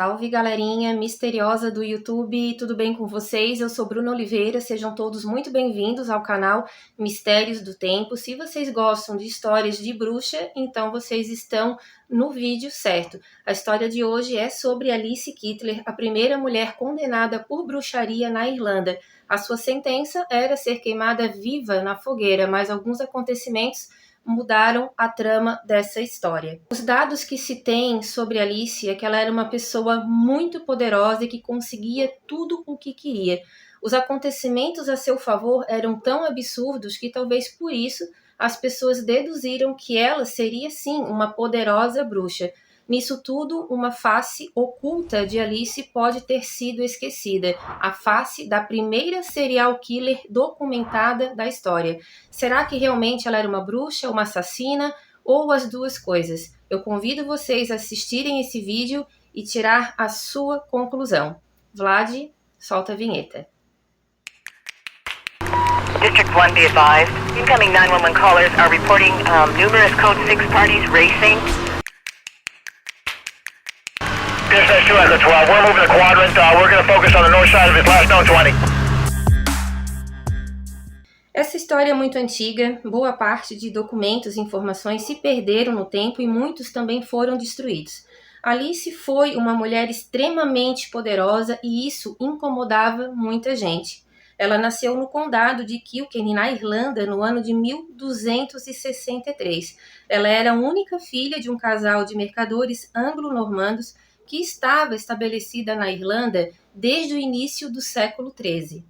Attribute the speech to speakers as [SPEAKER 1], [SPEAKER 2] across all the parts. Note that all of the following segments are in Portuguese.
[SPEAKER 1] Salve galerinha misteriosa do YouTube, tudo bem com vocês? Eu sou Bruna Oliveira, sejam todos muito bem-vindos ao canal Mistérios do Tempo. Se vocês gostam de histórias de bruxa, então vocês estão no vídeo certo. A história de hoje é sobre Alice Kittler, a primeira mulher condenada por bruxaria na Irlanda. A sua sentença era ser queimada viva na fogueira, mas alguns acontecimentos mudaram a trama dessa história. Os dados que se tem sobre Alice é que ela era uma pessoa muito poderosa e que conseguia tudo o que queria. Os acontecimentos a seu favor eram tão absurdos que talvez por isso as pessoas deduziram que ela seria sim uma poderosa bruxa. Nisso tudo, uma face oculta de Alice pode ter sido esquecida, a face da primeira serial killer documentada da história. Será que realmente ela era uma bruxa, uma assassina ou as duas coisas? Eu convido vocês a assistirem esse vídeo e tirar a sua conclusão. Vlad, solta a vinheta.
[SPEAKER 2] District 1, be advised. Incoming 911 callers are reporting numerous Code 6 parties racing.
[SPEAKER 3] Dispatch 2 Echo 12, we're moving the quadrant. We're going to focus on the north side of his last known 20.
[SPEAKER 1] Essa história é muito antiga, boa parte de documentos e informações se perderam no tempo e muitos também foram destruídos. Alice foi uma mulher extremamente poderosa e isso incomodava muita gente. Ela nasceu no condado de Kilkenny, na Irlanda, no ano de 1263. Ela era a única filha de um casal de mercadores anglo-normandos que estava estabelecida na Irlanda desde o início do século XIII.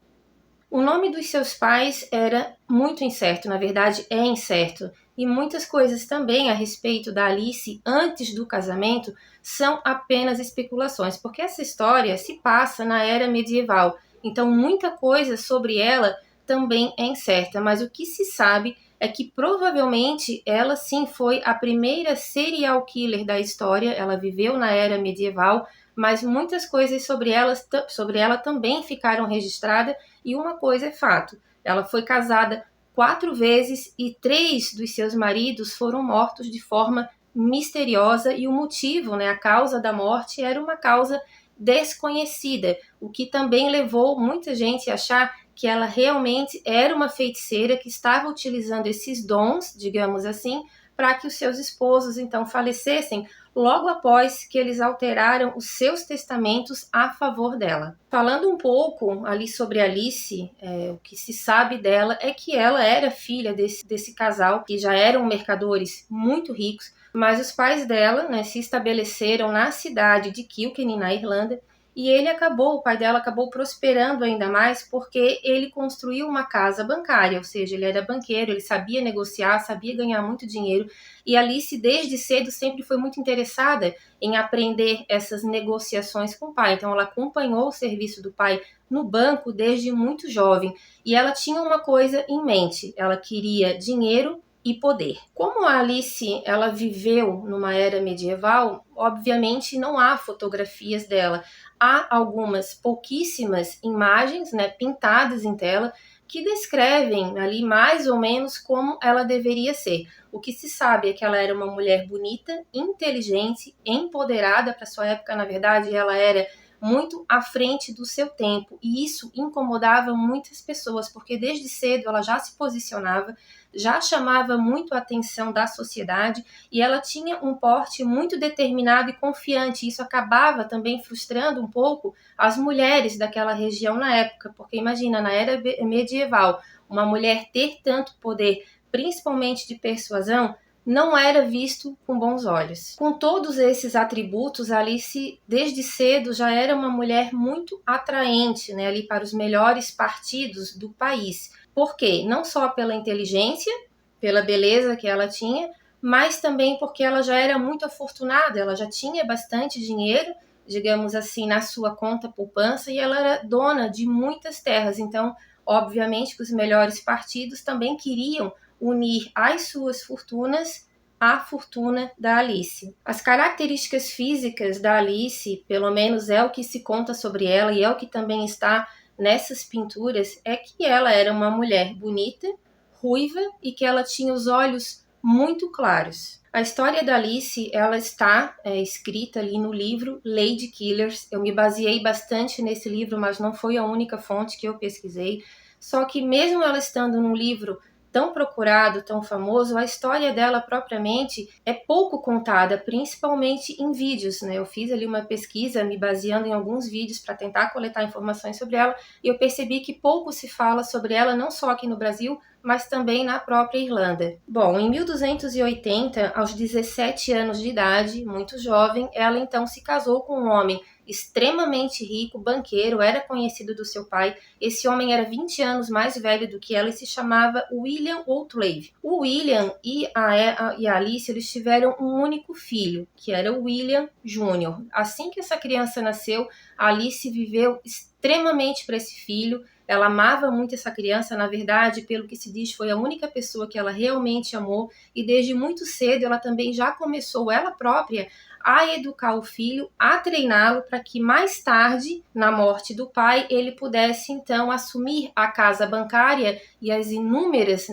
[SPEAKER 1] O nome dos seus pais era muito incerto, na verdade é incerto, e muitas coisas também a respeito da Alice antes do casamento são apenas especulações, porque essa história se passa na era medieval, então muita coisa sobre ela também é incerta, mas o que se sabe é que provavelmente ela sim foi a primeira serial killer da história, ela viveu na era medieval, mas muitas coisas sobre ela também ficaram registradas e uma coisa é fato, ela foi casada 4 vezes e 3 dos seus maridos foram mortos de forma misteriosa e o motivo, a causa da morte era uma causa desconhecida, o que também levou muita gente a achar que ela realmente era uma feiticeira que estava utilizando esses dons, digamos assim, para que os seus esposos então falecessem logo após que eles alteraram os seus testamentos a favor dela. Falando um pouco ali sobre Alice, o que se sabe dela é que ela era filha desse casal, que já eram mercadores muito ricos, mas os pais dela se estabeleceram na cidade de Kilkenny, na Irlanda, e o pai dela acabou prosperando ainda mais porque ele construiu uma casa bancária, ou seja, ele era banqueiro, ele sabia negociar, sabia ganhar muito dinheiro, e Alice desde cedo sempre foi muito interessada em aprender essas negociações com o pai, então ela acompanhou o serviço do pai no banco desde muito jovem, e ela tinha uma coisa em mente, ela queria dinheiro e poder. Como a Alice ela viveu numa era medieval, obviamente não há fotografias dela. Há algumas pouquíssimas imagens pintadas em tela que descrevem ali mais ou menos como ela deveria ser. O que se sabe é que ela era uma mulher bonita, inteligente, empoderada para sua época, na verdade ela era muito à frente do seu tempo, e isso incomodava muitas pessoas, porque desde cedo ela já se posicionava, já chamava muito a atenção da sociedade, e ela tinha um porte muito determinado e confiante, isso acabava também frustrando um pouco as mulheres daquela região na época, porque imagina, na era medieval, uma mulher ter tanto poder, principalmente de persuasão, não era visto com bons olhos. Com todos esses atributos, Alice, desde cedo, já era uma mulher muito atraente ali para os melhores partidos do país. Por quê? Não só pela inteligência, pela beleza que ela tinha, mas também porque ela já era muito afortunada, ela já tinha bastante dinheiro, digamos assim, na sua conta poupança, e ela era dona de muitas terras. Então, obviamente que os melhores partidos também queriam unir as suas fortunas à fortuna da Alice. As características físicas da Alice, pelo menos é o que se conta sobre ela e é o que também está nessas pinturas, é que ela era uma mulher bonita, ruiva e que ela tinha os olhos muito claros. A história da Alice, ela está escrita ali no livro Lady Killers. Eu me baseei bastante nesse livro, mas não foi a única fonte que eu pesquisei. Só que mesmo ela estando num livro tão procurado, tão famoso, a história dela propriamente é pouco contada, principalmente em vídeos, né? Eu fiz ali uma pesquisa me baseando em alguns vídeos para tentar coletar informações sobre ela e eu percebi que pouco se fala sobre ela, não só aqui no Brasil, mas também na própria Irlanda. Bom, em 1280, aos 17 anos de idade, muito jovem, ela então se casou com um homem extremamente rico, banqueiro, era conhecido do seu pai. Esse homem era 20 anos mais velho do que ela e se chamava William Oldclave. O William e a Alice, eles tiveram um único filho, que era o William Jr. Assim que essa criança nasceu, a Alice viveu extremamente para esse filho. Ela amava muito essa criança, na verdade, pelo que se diz, foi a única pessoa que ela realmente amou, e desde muito cedo ela também já começou, ela própria, a educar o filho, a treiná-lo para que mais tarde, na morte do pai, ele pudesse então assumir a casa bancária e as inúmeras,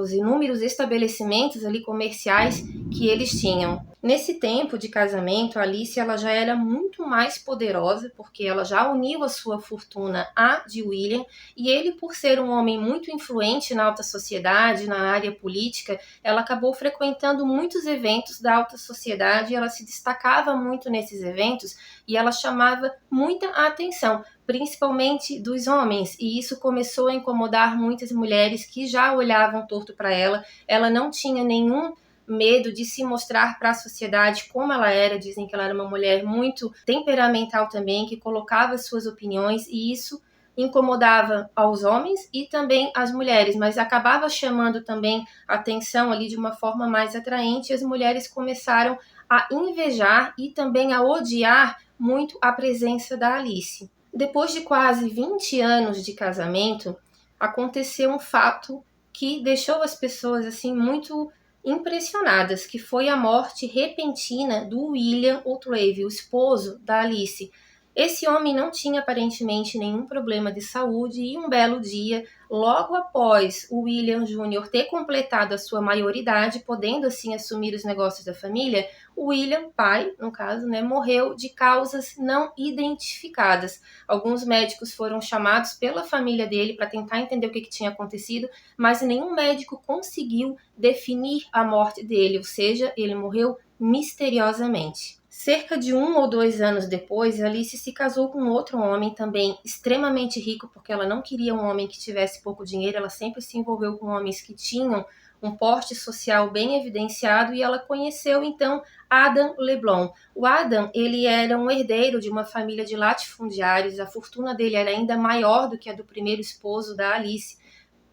[SPEAKER 1] os inúmeros estabelecimentos ali comerciais que eles tinham. Nesse tempo de casamento, a Alice ela já era muito mais poderosa, porque ela já uniu a sua fortuna à de William, e ele, por ser um homem muito influente na alta sociedade, na área política, ela acabou frequentando muitos eventos da alta sociedade, ela se destacava muito nesses eventos, e ela chamava muita atenção, principalmente dos homens, e isso começou a incomodar muitas mulheres que já olhavam torto para ela. Ela não tinha nenhum medo de se mostrar para a sociedade como ela era. Dizem que ela era uma mulher muito temperamental também, que colocava suas opiniões, e isso incomodava aos homens e também as mulheres, mas acabava chamando também a atenção ali de uma forma mais atraente, e as mulheres começaram a invejar e também a odiar muito a presença da Alice. Depois de quase 20 anos de casamento, aconteceu um fato que deixou as pessoas assim muito impressionadas, que foi a morte repentina do William Oldclave, o esposo da Alice. Esse homem não tinha aparentemente nenhum problema de saúde e um belo dia, logo após o William Jr. ter completado a sua maioridade, podendo assim assumir os negócios da família, o William, pai, no caso, morreu de causas não identificadas. Alguns médicos foram chamados pela família dele para tentar entender o que tinha acontecido, mas nenhum médico conseguiu definir a morte dele, ou seja, ele morreu misteriosamente. Cerca de 1 ou 2 anos depois, Alice se casou com outro homem também extremamente rico, porque ela não queria um homem que tivesse pouco dinheiro, ela sempre se envolveu com homens que tinham um porte social bem evidenciado, e ela conheceu então Adam LeBlanc. O Adam, ele era um herdeiro de uma família de latifundiários, a fortuna dele era ainda maior do que a do primeiro esposo da Alice.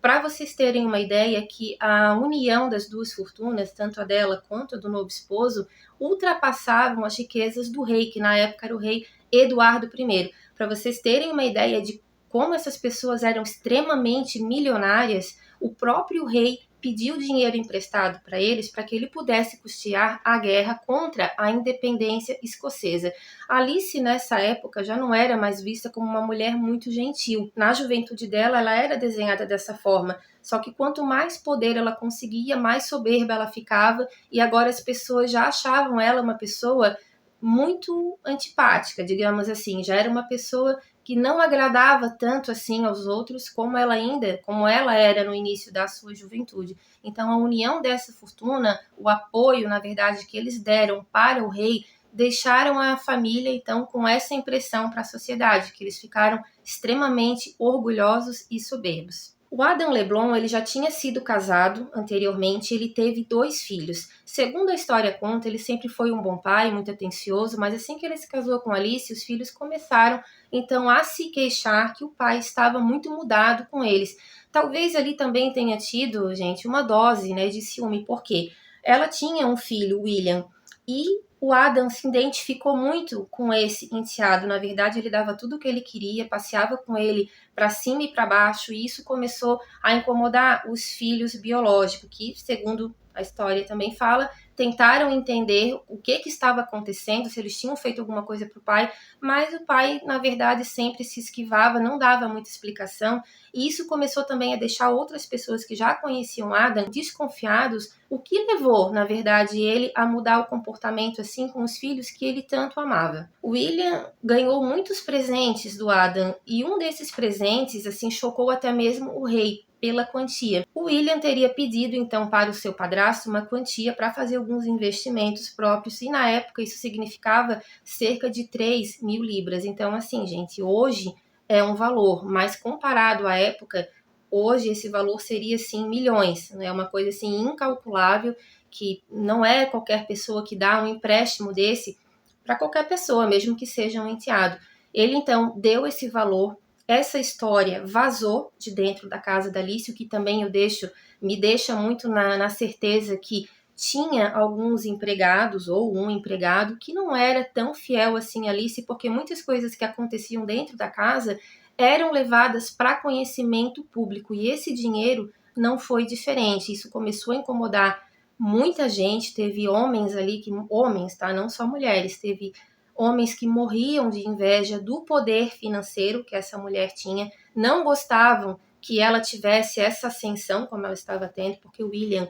[SPEAKER 1] Para vocês terem uma ideia que a união das duas fortunas, tanto a dela quanto a do novo esposo, ultrapassavam as riquezas do rei, que na época era o rei Eduardo I. Para vocês terem uma ideia de como essas pessoas eram extremamente milionárias, o próprio rei pediu dinheiro emprestado para eles para que ele pudesse custear a guerra contra a independência escocesa. Alice, nessa época, já não era mais vista como uma mulher muito gentil. Na juventude dela, ela era desenhada dessa forma. Só que quanto mais poder ela conseguia, mais soberba ela ficava, e agora as pessoas já achavam ela uma pessoa muito antipática, digamos assim. Já era uma pessoa que não agradava tanto assim aos outros como ela era no início da sua juventude. Então a união dessa fortuna, o apoio, na verdade, que eles deram para o rei, deixaram a família então com essa impressão para a sociedade, que eles ficaram extremamente orgulhosos e soberbos. O Adam LeBlanc, ele já tinha sido casado anteriormente, ele teve 2 filhos. Segundo a história conta, ele sempre foi um bom pai, muito atencioso, mas assim que ele se casou com Alice, os filhos começaram então a se queixar que o pai estava muito mudado com eles. Talvez ali também tenha tido, gente, uma dose, de ciúme, porque ela tinha um filho, William, e o Adam se identificou muito com esse enteado. Na verdade, ele dava tudo o que ele queria, passeava com ele para cima e para baixo, e isso começou a incomodar os filhos biológicos, que, segundo a história também fala, tentaram entender o que estava acontecendo, se eles tinham feito alguma coisa para o pai, mas o pai, na verdade, sempre se esquivava, não dava muita explicação, e isso começou também a deixar outras pessoas que já conheciam Adam desconfiados, o que levou, na verdade, ele a mudar o comportamento assim com os filhos que ele tanto amava. O William ganhou muitos presentes do Adam, e um desses presentes assim chocou até mesmo o rei, pela quantia. O William teria pedido então para o seu padrasto uma quantia para fazer alguns investimentos próprios, e na época isso significava cerca de 3.000 libras. Então assim, gente, hoje é um valor, mas comparado à época, hoje esse valor seria sim milhões, né? Uma coisa assim incalculável, que não é qualquer pessoa que dá um empréstimo desse para qualquer pessoa, mesmo que seja um enteado. Ele então deu esse valor. Essa história vazou de dentro da casa da Alice, o que também me deixa muito na certeza que tinha alguns empregados ou um empregado que não era tão fiel assim a Alice, porque muitas coisas que aconteciam dentro da casa eram levadas para conhecimento público, e esse dinheiro não foi diferente. Isso começou a incomodar muita gente. Teve homens ali, homens, tá? Não só mulheres, teve homens que morriam de inveja do poder financeiro que essa mulher tinha, não gostavam que ela tivesse essa ascensão como ela estava tendo, porque o William,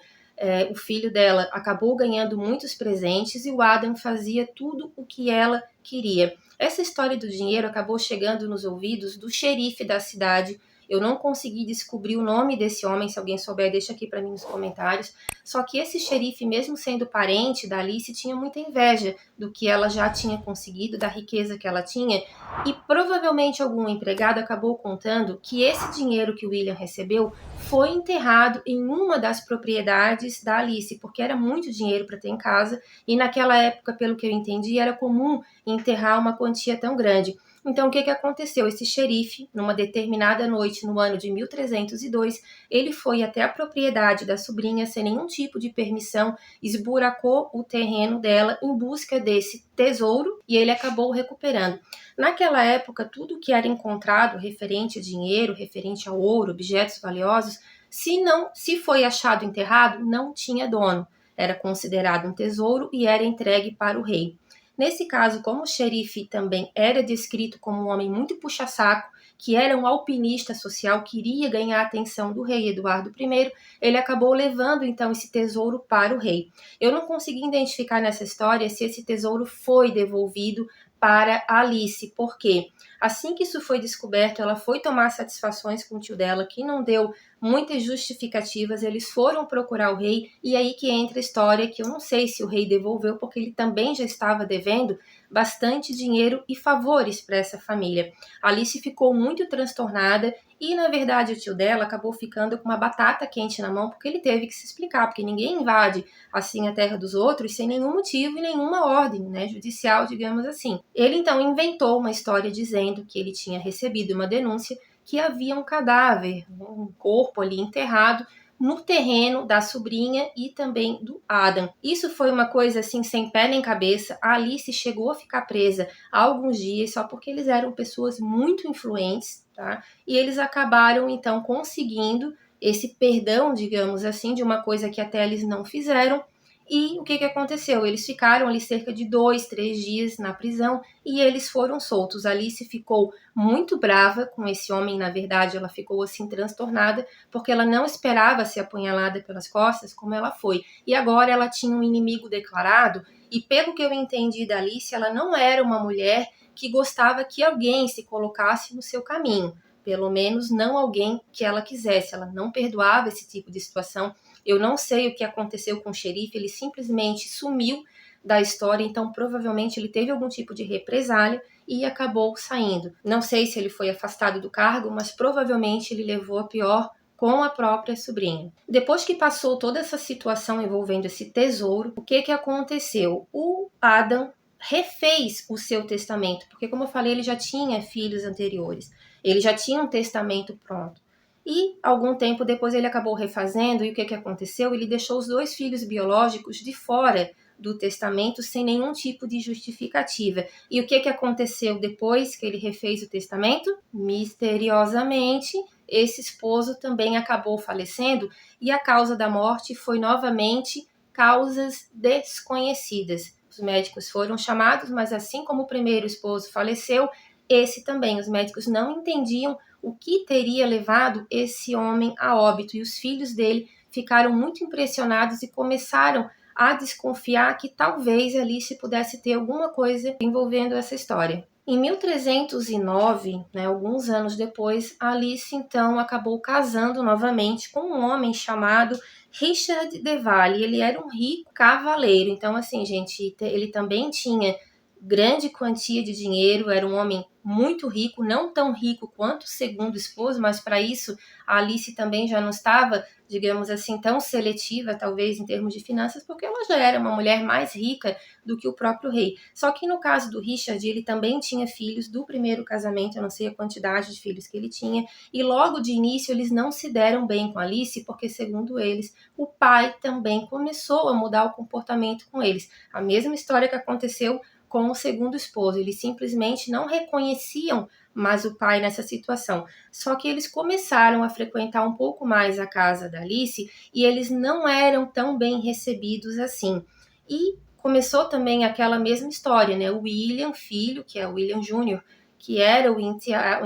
[SPEAKER 1] o filho dela, acabou ganhando muitos presentes e o Adam fazia tudo o que ela queria. Essa história do dinheiro acabou chegando nos ouvidos do xerife da cidade. Eu não consegui descobrir o nome desse homem, se alguém souber, deixa aqui para mim nos comentários. Só que esse xerife, mesmo sendo parente da Alice, tinha muita inveja do que ela já tinha conseguido, da riqueza que ela tinha, e provavelmente algum empregado acabou contando que esse dinheiro que o William recebeu foi enterrado em uma das propriedades da Alice, porque era muito dinheiro para ter em casa, e naquela época, pelo que eu entendi, era comum enterrar uma quantia tão grande. Então, o que aconteceu? Esse xerife, numa determinada noite, no ano de 1302, ele foi até a propriedade da sobrinha sem nenhum tipo de permissão, esburacou o terreno dela em busca desse tesouro e ele acabou recuperando. Naquela época, tudo que era encontrado referente a dinheiro, referente a ouro, objetos valiosos, se foi achado enterrado, não tinha dono. Era considerado um tesouro e era entregue para o rei. Nesse caso, como o xerife também era descrito como um homem muito puxa-saco, que era um alpinista social, queria ganhar a atenção do rei Eduardo I, ele acabou levando então esse tesouro para o rei. Eu não consegui identificar nessa história se esse tesouro foi devolvido para Alice, porque assim que isso foi descoberto, ela foi tomar satisfações com o tio dela, que não deu muitas justificativas, eles foram procurar o rei, e aí que entra a história que eu não sei se o rei devolveu, porque ele também já estava devendo bastante dinheiro e favores para essa família. Alice ficou muito transtornada e, na verdade, o tio dela acabou ficando com uma batata quente na mão, porque ele teve que se explicar, porque ninguém invade assim a terra dos outros sem nenhum motivo e nenhuma ordem, né, judicial, digamos assim. Ele então inventou uma história dizendo que ele tinha recebido uma denúncia que havia um cadáver, um corpo ali enterrado no terreno da sobrinha e também do Adam. Isso foi uma coisa assim sem pé nem cabeça. A Alice chegou a ficar presa há alguns dias só porque eles eram pessoas muito influentes, tá? E eles acabaram então conseguindo esse perdão, digamos assim, de uma coisa que até eles não fizeram. E o que aconteceu? Eles ficaram ali cerca de 2, 3 dias na prisão e eles foram soltos. A Alice ficou muito brava com esse homem, na verdade ela ficou assim transtornada, porque ela não esperava ser apunhalada pelas costas como ela foi. E agora ela tinha um inimigo declarado e, pelo que eu entendi da Alice, ela não era uma mulher que gostava que alguém se colocasse no seu caminho. Pelo menos não alguém que ela quisesse. Ela não perdoava esse tipo de situação. Eu não sei o que aconteceu com o xerife, ele simplesmente sumiu da história, então provavelmente ele teve algum tipo de represália e acabou saindo. Não sei se ele foi afastado do cargo, mas provavelmente ele levou a pior com a própria sobrinha. Depois que passou toda essa situação envolvendo esse tesouro, o que aconteceu? O Adam refez o seu testamento, porque, como eu falei, ele já tinha filhos anteriores, ele já tinha um testamento pronto. E algum tempo depois ele acabou refazendo, e o que aconteceu? Ele deixou os 2 filhos biológicos de fora do testamento sem nenhum tipo de justificativa. E o que aconteceu depois que ele refez o testamento? Misteriosamente, esse esposo também acabou falecendo e a causa da morte foi novamente causas desconhecidas. Os médicos foram chamados, mas assim como o primeiro esposo faleceu, esse também. Os médicos não entendiam o que teria levado esse homem a óbito, e os filhos dele ficaram muito impressionados e começaram a desconfiar que talvez Alice pudesse ter alguma coisa envolvendo essa história. Em 1309, alguns anos depois, Alice então acabou casando novamente com um homem chamado Richard de Valle. Ele era um rico cavaleiro, então assim, gente, ele também tinha grande quantia de dinheiro, era um homem muito rico, não tão rico quanto o segundo esposo, mas para isso a Alice também já não estava, digamos assim, tão seletiva, talvez em termos de finanças, porque ela já era uma mulher mais rica do que o próprio rei. Só que no caso do Richard, ele também tinha filhos do primeiro casamento, eu não sei a quantidade de filhos que ele tinha, e logo de início eles não se deram bem com Alice, porque segundo eles, o pai também começou a mudar o comportamento com eles. A mesma história que aconteceu com o segundo esposo, eles simplesmente não reconheciam mais o pai nessa situação. Só que eles começaram a frequentar um pouco mais a casa da Alice e eles não eram tão bem recebidos assim. E começou também aquela mesma história, né? O William, filho, que é o William Jr., que era o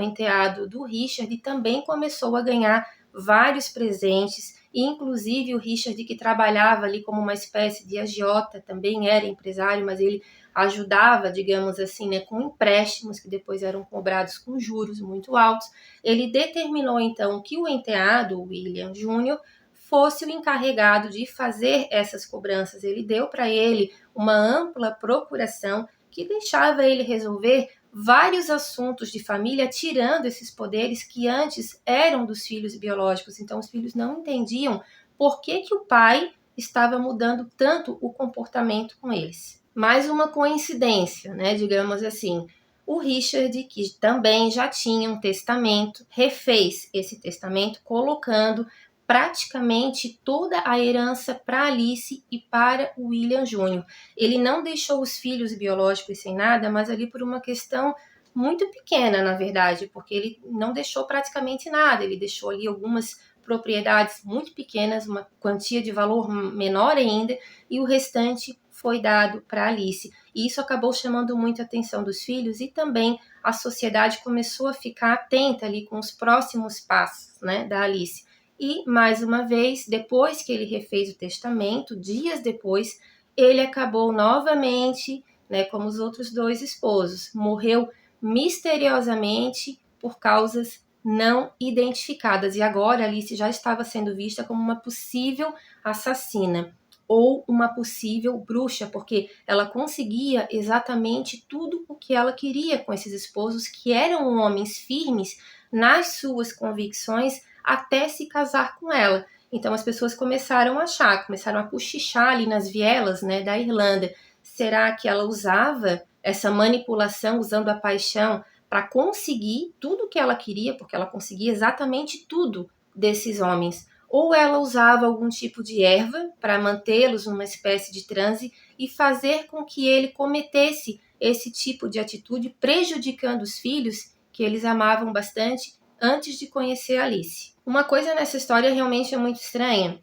[SPEAKER 1] enteado do Richard, e também começou a ganhar vários presentes, e inclusive o Richard, que trabalhava ali como uma espécie de agiota, também era empresário, mas ele ajudava, digamos assim, com empréstimos que depois eram cobrados com juros muito altos. Ele determinou então que o enteado, William Jr., fosse o encarregado de fazer essas cobranças. Ele deu para ele uma ampla procuração que deixava ele resolver vários assuntos de família, tirando esses poderes que antes eram dos filhos biológicos. Então os filhos não entendiam por que o pai estava mudando tanto o comportamento com eles. Mais uma coincidência, digamos assim. O Richard, que também já tinha um testamento, refez esse testamento colocando praticamente toda a herança para Alice e para o William Jr. Ele não deixou os filhos biológicos sem nada, mas ali por uma questão muito pequena, na verdade, porque ele não deixou praticamente nada, ele deixou ali algumas propriedades muito pequenas, uma quantia de valor menor ainda, e o restante foi dado para Alice. E isso acabou chamando muito a atenção dos filhos, e também a sociedade começou a ficar atenta ali com os próximos passos, da Alice. E, mais uma vez, depois que ele refez o testamento, dias depois, ele acabou novamente, como os outros dois esposos, morreu misteriosamente por causas não identificadas. E agora Alice já estava sendo vista como uma possível assassina ou uma possível bruxa, porque ela conseguia exatamente tudo o que ela queria com esses esposos, que eram homens firmes nas suas convicções até se casar com ela. Então as pessoas começaram a cochichar ali nas vielas, da Irlanda. Será que ela usava essa manipulação, usando a paixão, para conseguir tudo o que ela queria, porque ela conseguia exatamente tudo desses homens? Ou ela usava algum tipo de erva para mantê-los numa espécie de transe e fazer com que ele cometesse esse tipo de atitude, prejudicando os filhos que eles amavam bastante antes de conhecer Alice. Uma coisa nessa história realmente é muito estranha,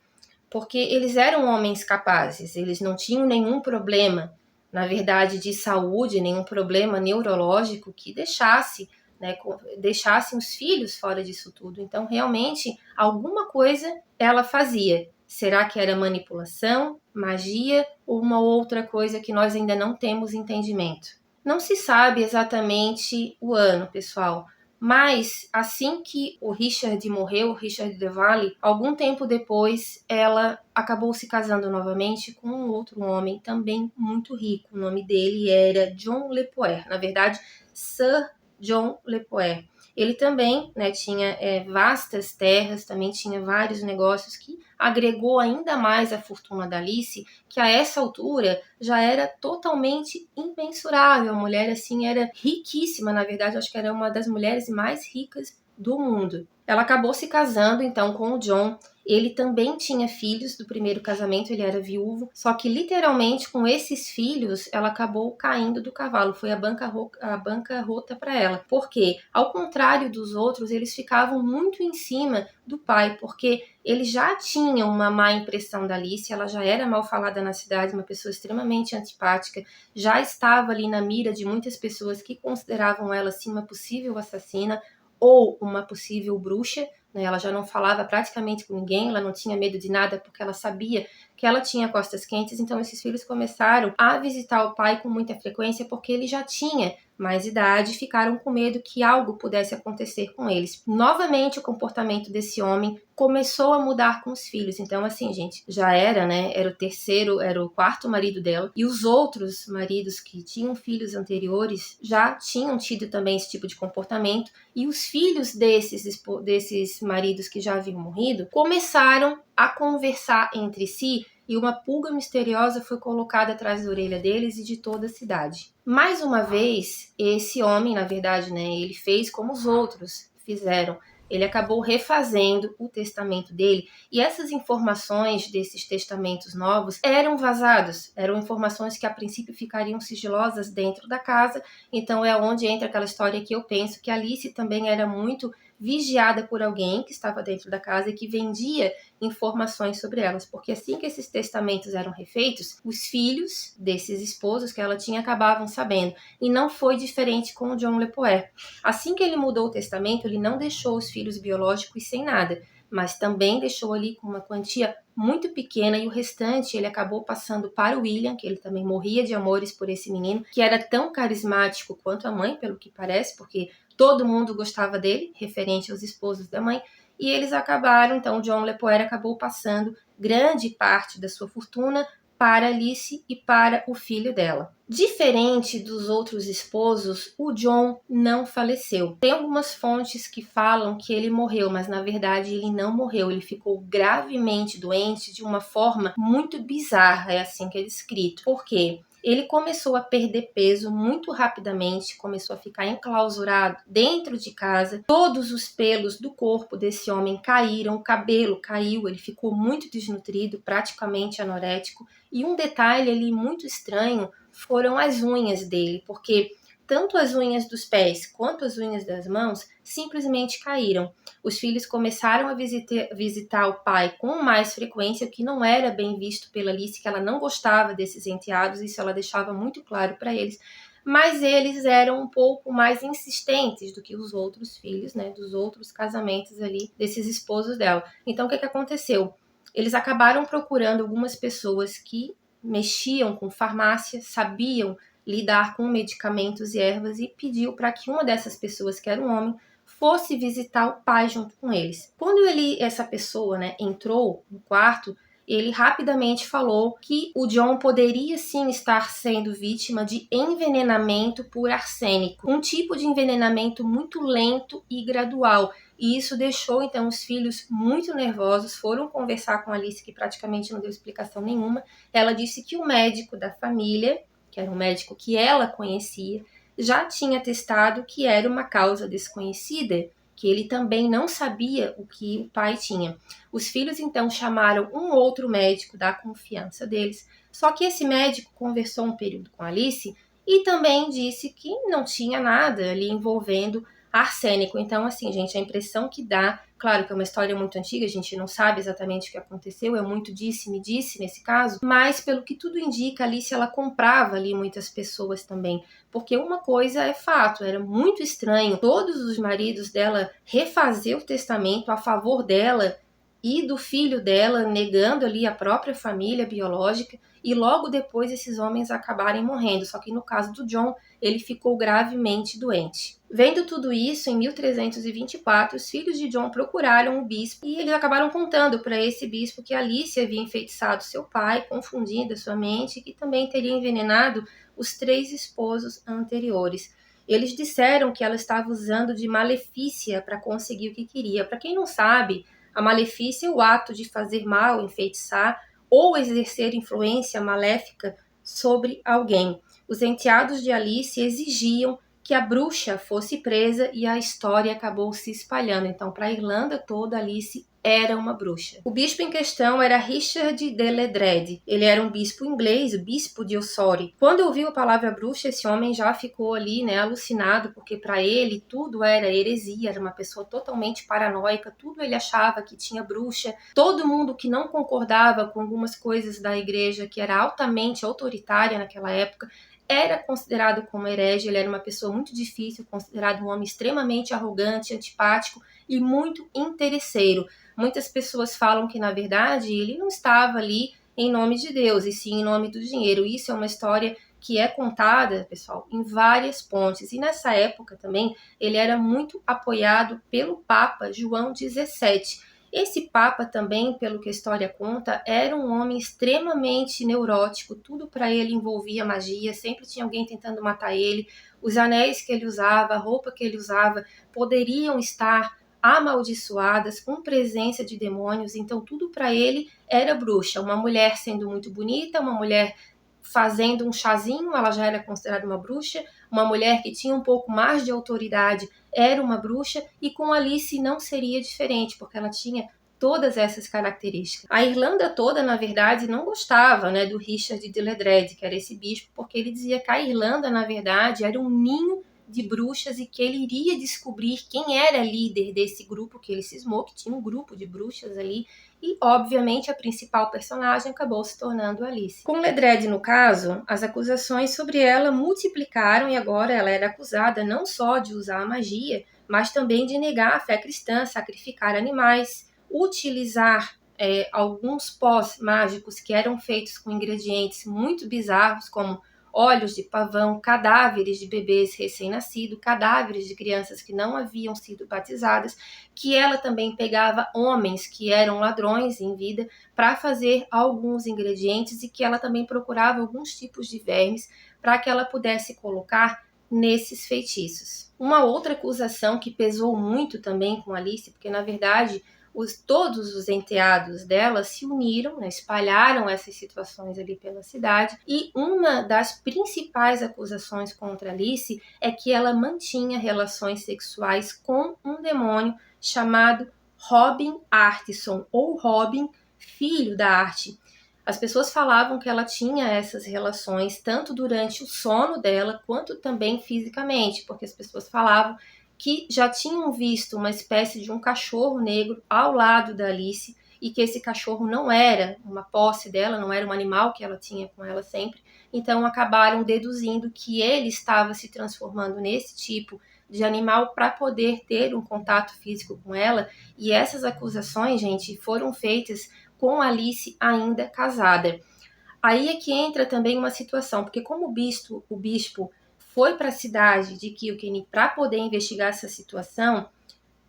[SPEAKER 1] porque eles eram homens capazes, eles não tinham nenhum problema, na verdade, de saúde, nenhum problema neurológico que deixassem os filhos fora disso tudo. Então, realmente, alguma coisa ela fazia. Será que era manipulação, magia ou uma outra coisa que nós ainda não temos entendimento? Não se sabe exatamente o ano, pessoal, mas assim que o Richard morreu, o Richard de Valle, algum tempo depois, ela acabou se casando novamente com um outro homem também muito rico. O nome dele era John Le Poer, na verdade, Sir John Le Poer. Ele também tinha vastas terras, também tinha vários negócios, que agregou ainda mais a fortuna da Alice, que a essa altura já era totalmente imensurável. A mulher assim era riquíssima, na verdade, acho que era uma das mulheres mais ricas do mundo. Ela acabou se casando, então, com o John. Ele também tinha filhos do primeiro casamento, ele era viúvo. Só que, literalmente, com esses filhos, ela acabou caindo do cavalo. Foi a bancarrota para ela. Porque, ao contrário dos outros, eles ficavam muito em cima do pai. Porque eles já tinham uma má impressão da Alice. Ela já era mal falada na cidade, uma pessoa extremamente antipática. Já estava ali na mira de muitas pessoas que consideravam ela, assim, uma possível assassina ou uma possível bruxa, né? Ela já não falava praticamente com ninguém, ela não tinha medo de nada porque ela sabia que ela tinha costas quentes. Então esses filhos começaram a visitar o pai com muita frequência porque ele já tinha mais idade e ficaram com medo que algo pudesse acontecer com eles. Novamente o comportamento desse homem começou a mudar com os filhos. Então assim, gente, já era, né? Era o quarto marido dela, e os outros maridos que tinham filhos anteriores já tinham tido também esse tipo de comportamento, e os filhos desses maridos que já haviam morrido começaram a conversar entre si, e uma pulga misteriosa foi colocada atrás da orelha deles e de toda a cidade. Mais uma vez, esse homem, na verdade, né, ele fez como os outros fizeram. Ele acabou refazendo o testamento dele, e essas informações desses testamentos novos eram vazados, eram informações que a princípio ficariam sigilosas dentro da casa. Então é onde entra aquela história que eu penso que Alice também era muito vigiada por alguém que estava dentro da casa e que vendia informações sobre elas, porque assim que esses testamentos eram refeitos, os filhos desses esposos que ela tinha acabavam sabendo. E não foi diferente com o John Lepoer. Assim que ele mudou o testamento, ele não deixou os filhos biológicos sem nada, mas também deixou ali com uma quantia muito pequena, e o restante ele acabou passando para o William, que ele também morria de amores por esse menino, que era tão carismático quanto a mãe, pelo que parece, porque todo mundo gostava dele, referente aos esposos da mãe. E eles acabaram, então o John Lepoer acabou passando grande parte da sua fortuna para Alice e para o filho dela. Diferente dos outros esposos, o John não faleceu. Tem algumas fontes que falam que ele morreu, mas na verdade ele não morreu. Ele ficou gravemente doente de uma forma muito bizarra, é assim que é descrito. Por quê? Ele começou a perder peso muito rapidamente, começou a ficar enclausurado dentro de casa. Todos os pelos do corpo desse homem caíram, o cabelo caiu, ele ficou muito desnutrido, praticamente anorético. E um detalhe ali muito estranho foram as unhas dele, porque tanto as unhas dos pés quanto as unhas das mãos simplesmente caíram. Os filhos começaram a visitar o pai com mais frequência, o que não era bem visto pela Alice, que ela não gostava desses enteados, isso ela deixava muito claro para eles, mas eles eram um pouco mais insistentes do que os outros filhos, né, dos outros casamentos ali, desses esposos dela. Então, o que aconteceu? Eles acabaram procurando algumas pessoas que mexiam com farmácia, sabiam lidar com medicamentos e ervas, e pediu para que uma dessas pessoas, que era um homem, fosse visitar o pai junto com eles. Quando essa pessoa, né, entrou no quarto, ele rapidamente falou que o John poderia sim estar sendo vítima de envenenamento por arsênico, um tipo de envenenamento muito lento e gradual. E isso deixou, então, os filhos muito nervosos, foram conversar com a Alice, que praticamente não deu explicação nenhuma. Ela disse que o médico da família, que era um médico que ela conhecia, já tinha testado que era uma causa desconhecida, que ele também não sabia o que o pai tinha. Os filhos, então, chamaram um outro médico da confiança deles, só que esse médico conversou um período com a Alice e também disse que não tinha nada ali envolvendo arsênico. Então, assim, gente, a impressão que dá, claro que é uma história muito antiga, a gente não sabe exatamente o que aconteceu, é muito disse-me-disse nesse caso, mas pelo que tudo indica, a Alice, ela comprava ali muitas pessoas também, porque uma coisa é fato, era muito estranho todos os maridos dela refazer o testamento a favor dela e do filho dela, negando ali a própria família biológica, e logo depois esses homens acabarem morrendo. Só que no caso do John, ele ficou gravemente doente. Vendo tudo isso, em 1324, os filhos de John procuraram o bispo e eles acabaram contando para esse bispo que Alice havia enfeitiçado seu pai, confundindo a sua mente, e que também teria envenenado os 3 esposos anteriores. Eles disseram que ela estava usando de malefícia para conseguir o que queria. Para quem não sabe, a malefícia é o ato de fazer mal, enfeitiçar ou exercer influência maléfica sobre alguém. Os enteados de Alice exigiam que a bruxa fosse presa e a história acabou se espalhando. Então, para a Irlanda toda, Alice era uma bruxa. O bispo em questão era Richard de Ledred. Ele era um bispo inglês, o bispo de Ossory. Quando ouviu a palavra bruxa, esse homem já ficou ali, né, alucinado, porque para ele tudo era heresia, era uma pessoa totalmente paranoica, tudo ele achava que tinha bruxa. Todo mundo que não concordava com algumas coisas da igreja, que era altamente autoritária naquela época, era considerado como herege. Ele era uma pessoa muito difícil, considerado um homem extremamente arrogante, antipático e muito interesseiro. Muitas pessoas falam que, na verdade, ele não estava ali em nome de Deus, e sim em nome do dinheiro. Isso é uma história que é contada, pessoal, em várias pontes. E nessa época também, ele era muito apoiado pelo Papa João XVII. Esse Papa também, pelo que a história conta, era um homem extremamente neurótico, tudo para ele envolvia magia, sempre tinha alguém tentando matar ele, os anéis que ele usava, a roupa que ele usava, poderiam estar amaldiçoadas, com presença de demônios, então tudo para ele era bruxa. Uma mulher sendo muito bonita, uma mulher fazendo um chazinho, ela já era considerada uma bruxa, uma mulher que tinha um pouco mais de autoridade era uma bruxa, e com Alice não seria diferente, porque ela tinha todas essas características. A Irlanda toda, na verdade, não gostava, né, do Richard de Ledred, que era esse bispo, porque ele dizia que a Irlanda, na verdade, era um ninho de bruxas e que ele iria descobrir quem era líder desse grupo, que ele cismou que tinha um grupo de bruxas ali, e obviamente a principal personagem acabou se tornando Alice. Com Ledred, no caso, as acusações sobre ela multiplicaram e agora ela era acusada não só de usar a magia, mas também de negar a fé cristã, sacrificar animais, utilizar alguns pós mágicos que eram feitos com ingredientes muito bizarros, como olhos de pavão, cadáveres de bebês recém-nascidos, cadáveres de crianças que não haviam sido batizadas, que ela também pegava homens que eram ladrões em vida para fazer alguns ingredientes, e que ela também procurava alguns tipos de vermes para que ela pudesse colocar nesses feitiços. Uma outra acusação que pesou muito também com Alice, porque na verdade todos os enteados dela se uniram, né, espalharam essas situações ali pela cidade, e uma das principais acusações contra Alice é que ela mantinha relações sexuais com um demônio chamado Robin Artison, ou Robin, filho da arte. As pessoas falavam que ela tinha essas relações tanto durante o sono dela, quanto também fisicamente, porque as pessoas falavam que já tinham visto uma espécie de um cachorro negro ao lado da Alice, e que esse cachorro não era uma posse dela, não era um animal que ela tinha com ela sempre. Então acabaram deduzindo que ele estava se transformando nesse tipo de animal para poder ter um contato físico com ela. E essas acusações, gente, foram feitas com Alice ainda casada. Aí é que entra também uma situação, porque como o bispo foi para a cidade de Kilkenny para poder investigar essa situação,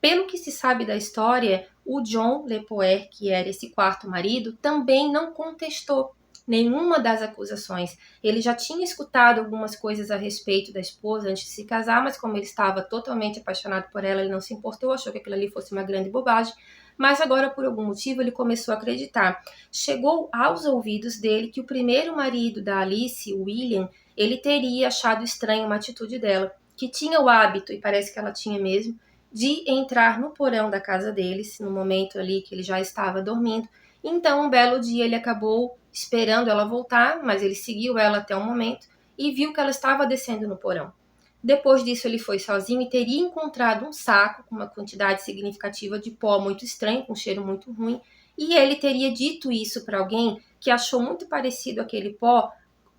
[SPEAKER 1] pelo que se sabe da história, o John Le Poer, que era esse quarto marido, também não contestou nenhuma das acusações. Ele já tinha escutado algumas coisas a respeito da esposa antes de se casar, mas como ele estava totalmente apaixonado por ela, ele não se importou, achou que aquilo ali fosse uma grande bobagem. Mas agora, por algum motivo, ele começou a acreditar. Chegou aos ouvidos dele que o primeiro marido da Alice, o William, ele teria achado estranho uma atitude dela, que tinha o hábito, e parece que ela tinha mesmo, de entrar no porão da casa deles, no momento ali que ele já estava dormindo. Então, um belo dia, ele acabou esperando ela voltar, mas ele seguiu ela até um momento e viu que ela estava descendo no porão. Depois disso, ele foi sozinho e teria encontrado um saco com uma quantidade significativa de pó muito estranho, com um cheiro muito ruim, e ele teria dito isso para alguém que achou muito parecido aquele pó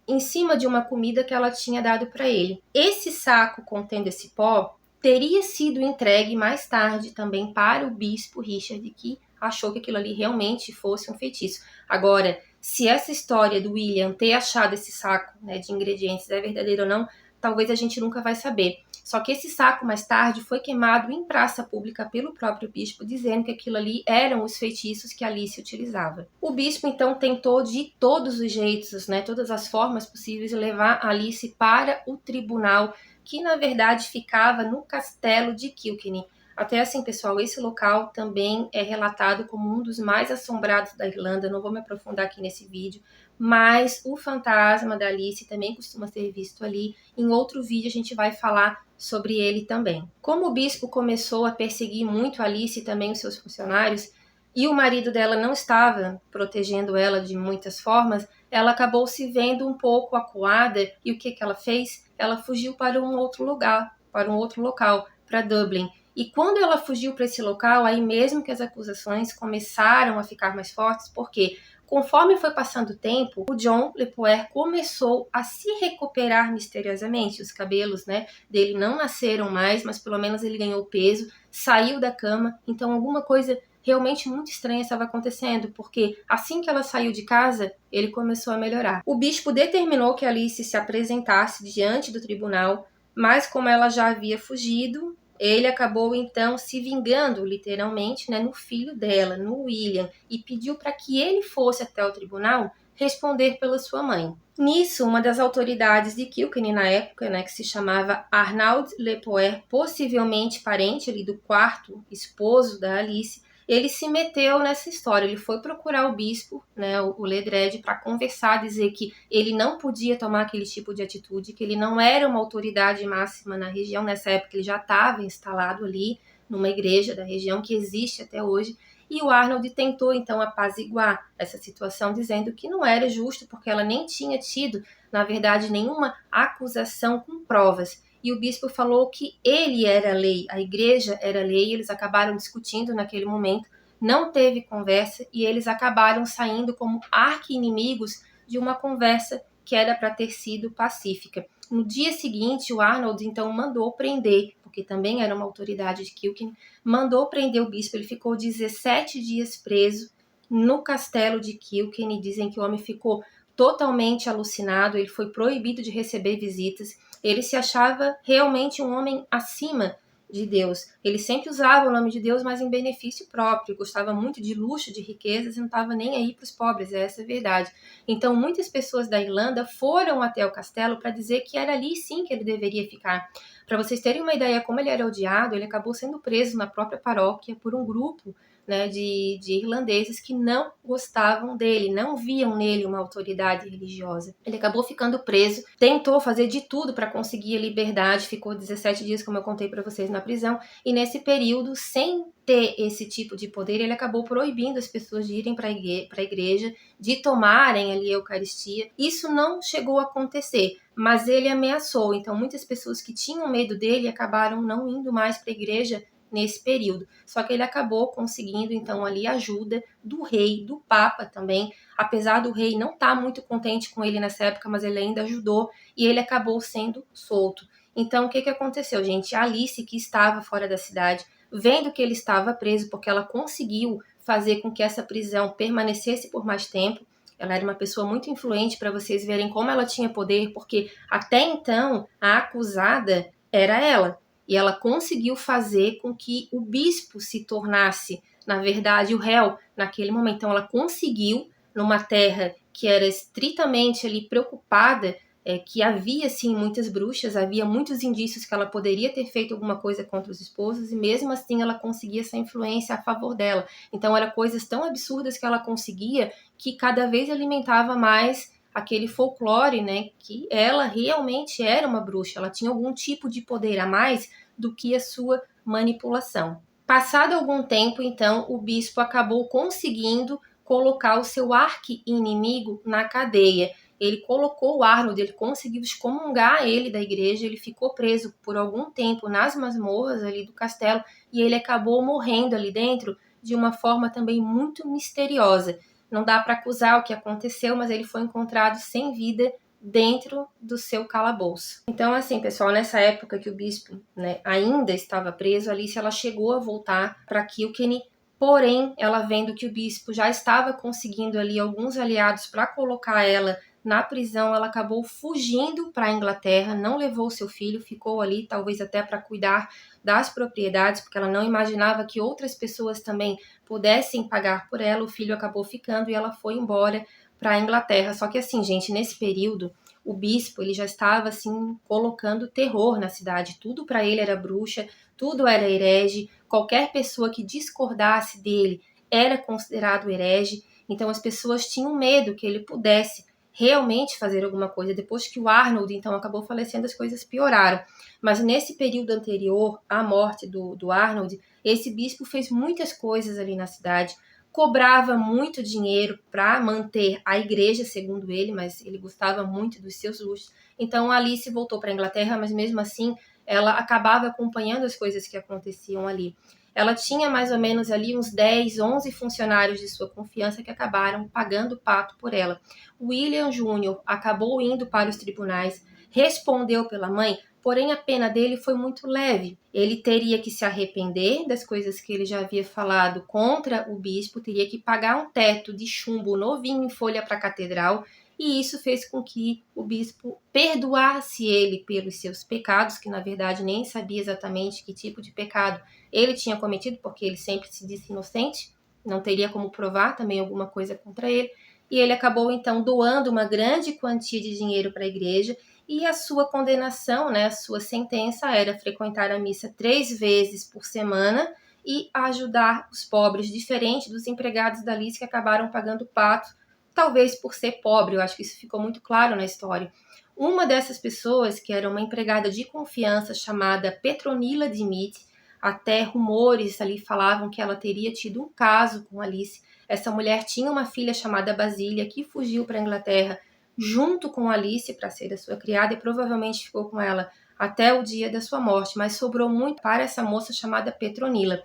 [SPEAKER 1] em cima de uma comida que ela tinha dado para ele. Esse saco contendo esse pó teria sido entregue mais tarde também para o bispo Richard, que achou que aquilo ali realmente fosse um feitiço. Agora, se essa história do William ter achado esse saco, né, de ingredientes é verdadeira ou não, talvez a gente nunca vai saber. Só que esse saco, mais tarde, foi queimado em praça pública pelo próprio bispo, dizendo que aquilo ali eram os feitiços que Alice utilizava. O bispo, então, tentou de todos os jeitos, né, todas as formas possíveis, levar Alice para o tribunal, que, na verdade, ficava no castelo de Kilkenny. Até assim, pessoal, esse local também é relatado como um dos mais assombrados da Irlanda. Não vou me aprofundar aqui nesse vídeo, mas o fantasma da Alice também costuma ser visto ali. Em outro vídeo a gente vai falar sobre ele também. Como o bispo começou a perseguir muito a Alice e também os seus funcionários, e o marido dela não estava protegendo ela de muitas formas, ela acabou se vendo um pouco acuada, e o que ela fez? Ela fugiu para um outro lugar, para um outro local, para Dublin. E quando ela fugiu para esse local, aí mesmo que as acusações começaram a ficar mais fortes, porque conforme foi passando o tempo, o John Lepoer começou a se recuperar misteriosamente. Os cabelos, né, dele não nasceram mais, mas pelo menos ele ganhou peso, saiu da cama, então alguma coisa realmente muito estranha estava acontecendo, porque assim que ela saiu de casa, ele começou a melhorar. O bispo determinou que Alice se apresentasse diante do tribunal, mas como ela já havia fugido, ele acabou então se vingando, literalmente, né, no filho dela, no William, e pediu para que ele fosse até o tribunal responder pela sua mãe. Nisso, uma das autoridades de Kilkenny na época, né, que se chamava Arnaud Lepoer, possivelmente parente ali do quarto esposo da Alice, ele se meteu nessa história, ele foi procurar o bispo, né, o Ledred, para conversar, dizer que ele não podia tomar aquele tipo de atitude, que ele não era uma autoridade máxima na região, nessa época ele já estava instalado ali numa igreja da região que existe até hoje, e o Arnold tentou então apaziguar essa situação, dizendo que não era justo, porque ela nem tinha tido, na verdade, nenhuma acusação com provas. E o bispo falou que ele era a lei, a igreja era a lei, eles acabaram discutindo naquele momento, não teve conversa e eles acabaram saindo como arqui-inimigos de uma conversa que era para ter sido pacífica. No dia seguinte, o Arnold então mandou prender, porque também era uma autoridade de Kilkenny, mandou prender o bispo, ele ficou 17 dias preso no castelo de Kilkenny, dizem que o homem ficou totalmente alucinado, ele foi proibido de receber visitas, ele se achava realmente um homem acima de Deus. Ele sempre usava o nome de Deus, mas em benefício próprio. Gostava muito de luxo, de riquezas e não estava nem aí para os pobres, essa é a verdade. Então, muitas pessoas da Irlanda foram até o castelo para dizer que era ali sim que ele deveria ficar. Para vocês terem uma ideia como ele era odiado, ele acabou sendo preso na própria paróquia por um grupo, né, de irlandeses que não gostavam dele, não viam nele uma autoridade religiosa. Ele acabou ficando preso, tentou fazer de tudo para conseguir a liberdade, ficou 17 dias, como eu contei para vocês, na prisão, e nesse período, sem ter esse tipo de poder, ele acabou proibindo as pessoas de irem para a igreja, de tomarem ali a Eucaristia. Isso não chegou a acontecer, mas ele ameaçou, então muitas pessoas que tinham medo dele acabaram não indo mais para a igreja nesse período. Só que ele acabou conseguindo, então, ali ajuda do rei, do papa também, apesar do rei não estar muito contente com ele nessa época, mas ele ainda ajudou e ele acabou sendo solto. Então, o que aconteceu, gente? A Alice, que estava fora da cidade, vendo que ele estava preso, porque ela conseguiu fazer com que essa prisão permanecesse por mais tempo, ela era uma pessoa muito influente, para vocês verem como ela tinha poder, porque até então a acusada era ela. E ela conseguiu fazer com que o bispo se tornasse, na verdade, o réu naquele momento. Então, ela conseguiu, numa terra que era estritamente ali preocupada, que havia, sim, muitas bruxas, havia muitos indícios que ela poderia ter feito alguma coisa contra os esposos, e mesmo assim ela conseguia essa influência a favor dela. Então, eram coisas tão absurdas que ela conseguia, que cada vez alimentava mais aquele folclore, né, que ela realmente era uma bruxa, ela tinha algum tipo de poder a mais do que a sua manipulação. Passado algum tempo, então, o bispo acabou conseguindo colocar o seu arqui-inimigo na cadeia. Ele colocou o Arnold, ele conseguiu excomungar ele da igreja, ele ficou preso por algum tempo nas masmorras ali do castelo e ele acabou morrendo ali dentro de uma forma também muito misteriosa. Não dá para acusar o que aconteceu, mas ele foi encontrado sem vida dentro do seu calabouço. Então, assim, pessoal, nessa época que o bispo, né, ainda estava preso, Alice ela chegou a voltar para Kilkenny, porém, ela vendo que o bispo já estava conseguindo ali alguns aliados para colocar ela na prisão, ela acabou fugindo para a Inglaterra, não levou seu filho, ficou ali talvez até para cuidar das propriedades, porque ela não imaginava que outras pessoas também pudessem pagar por ela. O filho acabou ficando e ela foi embora para a Inglaterra. Só que assim, gente, nesse período, o bispo ele já estava assim colocando terror na cidade. Tudo para ele era bruxa, tudo era herege, qualquer pessoa que discordasse dele era considerado herege, então as pessoas tinham medo que ele pudesse realmente fazer alguma coisa. Depois que o Arnold, então, acabou falecendo, as coisas pioraram. Mas nesse período anterior à morte do Arnold, esse bispo fez muitas coisas ali na cidade, cobrava muito dinheiro para manter a igreja, segundo ele, mas ele gostava muito dos seus luxos. Então Alice voltou para a Inglaterra, mas mesmo assim ela acabava acompanhando as coisas que aconteciam ali. Ela tinha mais ou menos ali uns 10, 11 funcionários de sua confiança que acabaram pagando pato por ela. William Jr. acabou indo para os tribunais, respondeu pela mãe, porém a pena dele foi muito leve. Ele teria que se arrepender das coisas que ele já havia falado contra o bispo, teria que pagar um teto de chumbo novinho em folha para a catedral, e isso fez com que o bispo perdoasse ele pelos seus pecados, que na verdade nem sabia exatamente que tipo de pecado ele tinha cometido, porque ele sempre se disse inocente, não teria como provar também alguma coisa contra ele, e ele acabou então doando uma grande quantia de dinheiro para a igreja, e a sua condenação, né, a sua sentença era frequentar a missa 3 vezes por semana e ajudar os pobres, diferente dos empregados da Alice que acabaram pagando pato, talvez por ser pobre. Eu acho que isso ficou muito claro na história. Uma dessas pessoas, que era uma empregada de confiança chamada Petronila Dmitri, até rumores ali falavam que ela teria tido um caso com Alice. Essa mulher tinha uma filha chamada Basília que fugiu para a Inglaterra junto com Alice para ser a sua criada e provavelmente ficou com ela até o dia da sua morte, mas sobrou muito para essa moça chamada Petronila.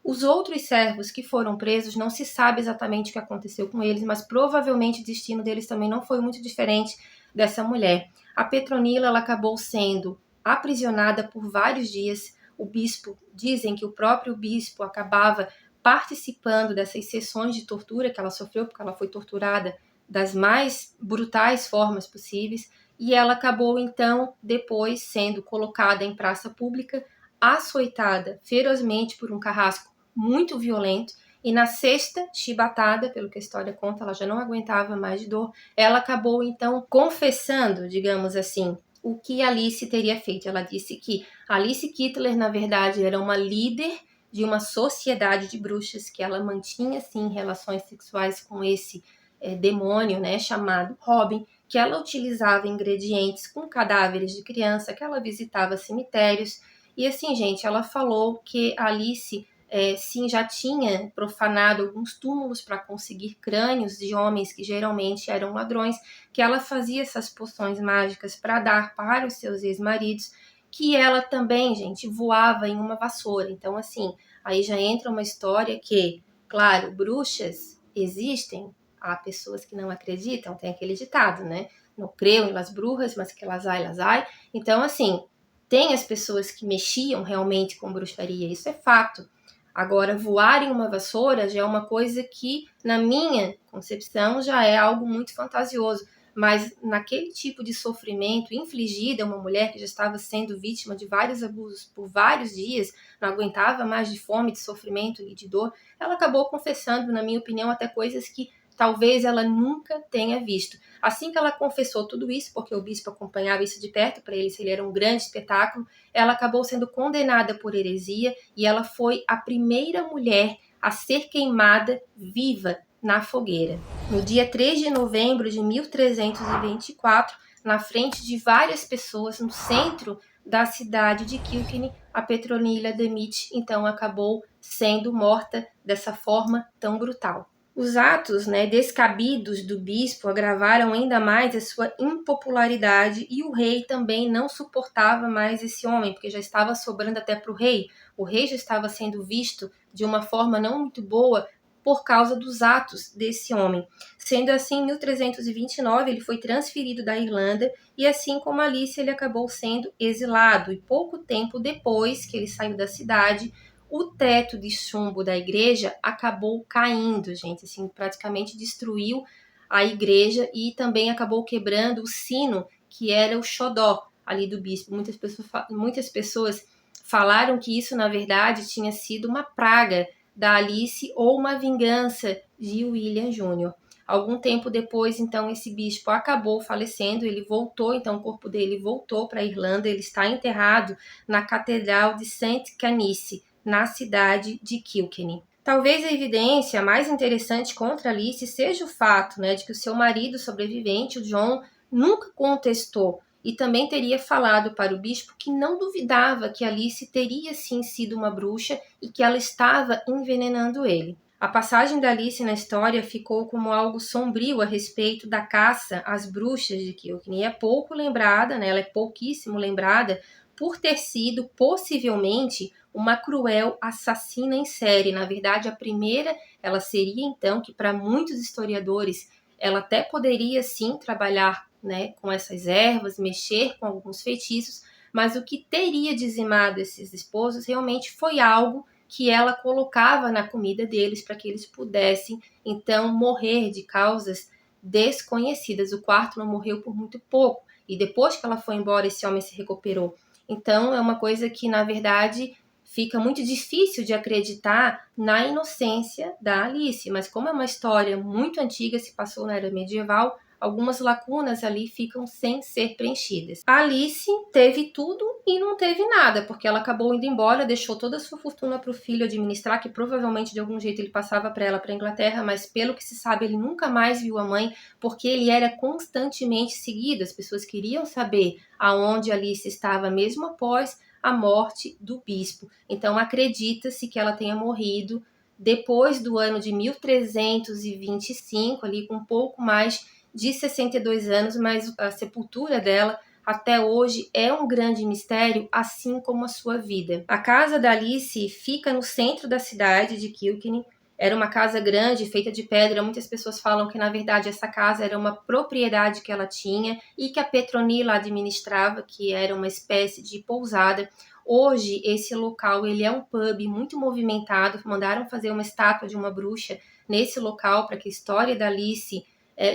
[SPEAKER 1] Os outros servos que foram presos, não se sabe exatamente o que aconteceu com eles, mas provavelmente o destino deles também não foi muito diferente dessa mulher. A Petronila, ela acabou sendo aprisionada por vários dias. O bispo, dizem que o próprio bispo acabava participando dessas sessões de tortura que ela sofreu, porque ela foi torturada das mais brutais formas possíveis, e ela acabou então depois sendo colocada em praça pública, açoitada ferozmente por um carrasco muito violento, e na 6ª chibatada, pelo que a história conta, ela já não aguentava mais de dor, ela acabou então confessando, digamos assim, o que Alice teria feito. Ela disse que Alice Kittler, na verdade, era uma líder de uma sociedade de bruxas, que ela mantinha, sim, relações sexuais com esse demônio, né, chamado Robin, que ela utilizava ingredientes com cadáveres de criança, que ela visitava cemitérios, e assim, gente, ela falou que Alice, sim, já tinha profanado alguns túmulos para conseguir crânios de homens que geralmente eram ladrões, que ela fazia essas poções mágicas para dar para os seus ex-maridos, que ela também, gente, voava em uma vassoura. Então, assim, aí já entra uma história que, claro, bruxas existem, há pessoas que não acreditam, tem aquele ditado, né? Não creio em las brujas, mas que las hay. Então, assim, tem as pessoas que mexiam realmente com bruxaria, isso é fato. Agora, voar em uma vassoura já é uma coisa que, na minha concepção, já é algo muito fantasioso. Mas naquele tipo de sofrimento infligido a uma mulher que já estava sendo vítima de vários abusos por vários dias, não aguentava mais de fome, de sofrimento e de dor, ela acabou confessando, na minha opinião, até coisas que talvez ela nunca tenha visto. Assim que ela confessou tudo isso, porque o bispo acompanhava isso de perto, para ele era um grande espetáculo, ela acabou sendo condenada por heresia e ela foi a primeira mulher a ser queimada viva na fogueira. No dia 3 de novembro de 1324, na frente de várias pessoas no centro da cidade de Kilkenny, a Petronila Dmitri então acabou sendo morta dessa forma tão brutal. Os atos, descabidos do bispo agravaram ainda mais a sua impopularidade e o rei também não suportava mais esse homem, porque já estava sobrando até para o rei. O rei já estava sendo visto de uma forma não muito boa por causa dos atos desse homem. Sendo assim, em 1329 ele foi transferido da Irlanda e assim como Alice ele acabou sendo exilado. E pouco tempo depois que ele saiu da cidade, o teto de chumbo da igreja acabou caindo, gente, assim, praticamente destruiu a igreja e também acabou quebrando o sino, que era o xodó ali do bispo. Muitas pessoas falaram que isso, na verdade, tinha sido uma praga da Alice ou uma vingança de William Jr. Algum tempo depois, então, esse bispo acabou falecendo, ele voltou, então o corpo dele voltou para a Irlanda, ele está enterrado na Catedral de St. Canice, na cidade de Kilkenny. Talvez a evidência mais interessante contra Alice seja o fato, né, de que o seu marido sobrevivente, o John, nunca contestou e também teria falado para o bispo que não duvidava que Alice teria sim sido uma bruxa e que ela estava envenenando ele. A passagem da Alice na história ficou como algo sombrio a respeito da caça às bruxas de Kilkenny. É pouco lembrada, né? Ela é pouquíssimo lembrada por ter sido, possivelmente, uma cruel assassina em série. Na verdade, a primeira, ela seria, então, que para muitos historiadores, ela até poderia, sim, trabalhar, né, com essas ervas, mexer com alguns feitiços, mas o que teria dizimado esses esposos realmente foi algo que ela colocava na comida deles para que eles pudessem, então, morrer de causas desconhecidas. O quarto não morreu por muito pouco, e depois que ela foi embora, esse homem se recuperou. Então, é uma coisa que, na verdade, fica muito difícil de acreditar na inocência da Alice, mas como é uma história muito antiga, se passou na era medieval, algumas lacunas ali ficam sem ser preenchidas. A Alice teve tudo e não teve nada, porque ela acabou indo embora, deixou toda a sua fortuna para o filho administrar, que provavelmente de algum jeito ele passava para ela para a Inglaterra, mas pelo que se sabe ele nunca mais viu a mãe, porque ele era constantemente seguido. As pessoas queriam saber aonde Alice estava mesmo após a morte do bispo. Então acredita-se que ela tenha morrido depois do ano de 1325, ali com um pouco mais de 62 anos, mas a sepultura dela até hoje é um grande mistério, assim como a sua vida. A casa da Alice fica no centro da cidade de Kilkenny. Era uma casa grande, feita de pedra. Muitas pessoas falam que, na verdade, essa casa era uma propriedade que ela tinha e que a Petronila administrava, que era uma espécie de pousada. Hoje, esse local ele é um pub muito movimentado. Mandaram fazer uma estátua de uma bruxa nesse local para que a história da Alice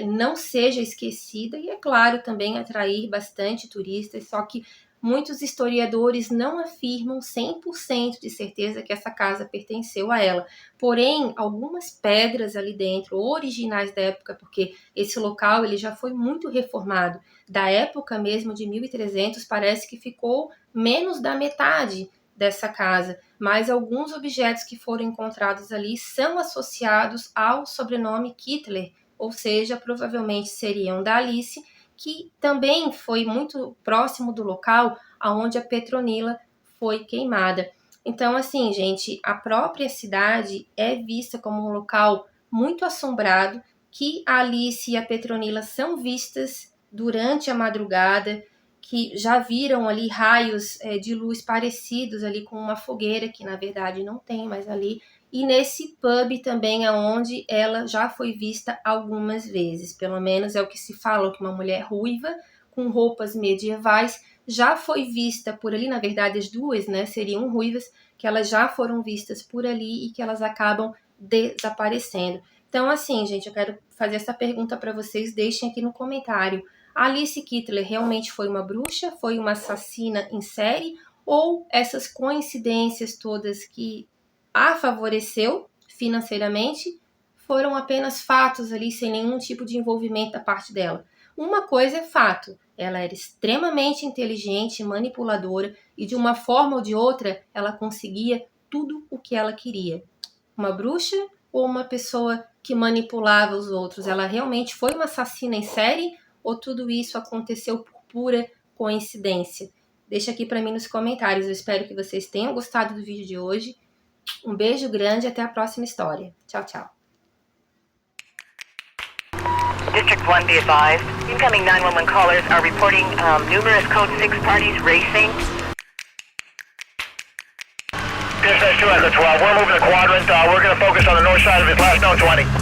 [SPEAKER 1] não seja esquecida e, é claro, também atrair bastante turistas, só que muitos historiadores não afirmam 100% de certeza que essa casa pertenceu a ela. Porém, algumas pedras ali dentro, originais da época, porque esse local ele já foi muito reformado, da época mesmo de 1300, parece que ficou menos da metade dessa casa, mas alguns objetos que foram encontrados ali são associados ao sobrenome Kittler, ou seja, provavelmente seriam da Alice, que também foi muito próximo do local onde a Petronila foi queimada. Então, assim, gente, a própria cidade é vista como um local muito assombrado, que a Alice e a Petronila são vistas durante a madrugada, que já viram ali raios de luz parecidos ali com uma fogueira, que na verdade não tem mais ali, e nesse pub também aonde ela já foi vista algumas vezes, pelo menos é o que se fala, que uma mulher ruiva com roupas medievais já foi vista por ali. Na verdade as duas, né, seriam ruivas, que elas já foram vistas por ali e que elas acabam desaparecendo. Então, assim, gente, eu quero fazer essa pergunta para vocês, deixem aqui no comentário. A Alice Kittler realmente foi uma bruxa, foi uma assassina em série, ou essas coincidências todas que a favoreceu financeiramente foram apenas fatos ali, sem nenhum tipo de envolvimento da parte dela? Uma coisa é fato, ela era extremamente inteligente, manipuladora, e de uma forma ou de outra ela conseguia tudo o que ela queria. Uma bruxa ou uma pessoa que manipulava os outros? Ela realmente foi uma assassina em série ou tudo isso aconteceu por pura coincidência? Deixa aqui para mim nos comentários. Eu espero que vocês tenham gostado do vídeo de hoje. Um beijo grande e até a próxima história. Tchau, tchau.
[SPEAKER 2] District 1, be advised. Incoming 911 callers are reporting numerous Code 6 parties racing.
[SPEAKER 3] Dispatch 2, Echo 12. We're moving the quadrant. We're going to focus on the north side of his last known 20.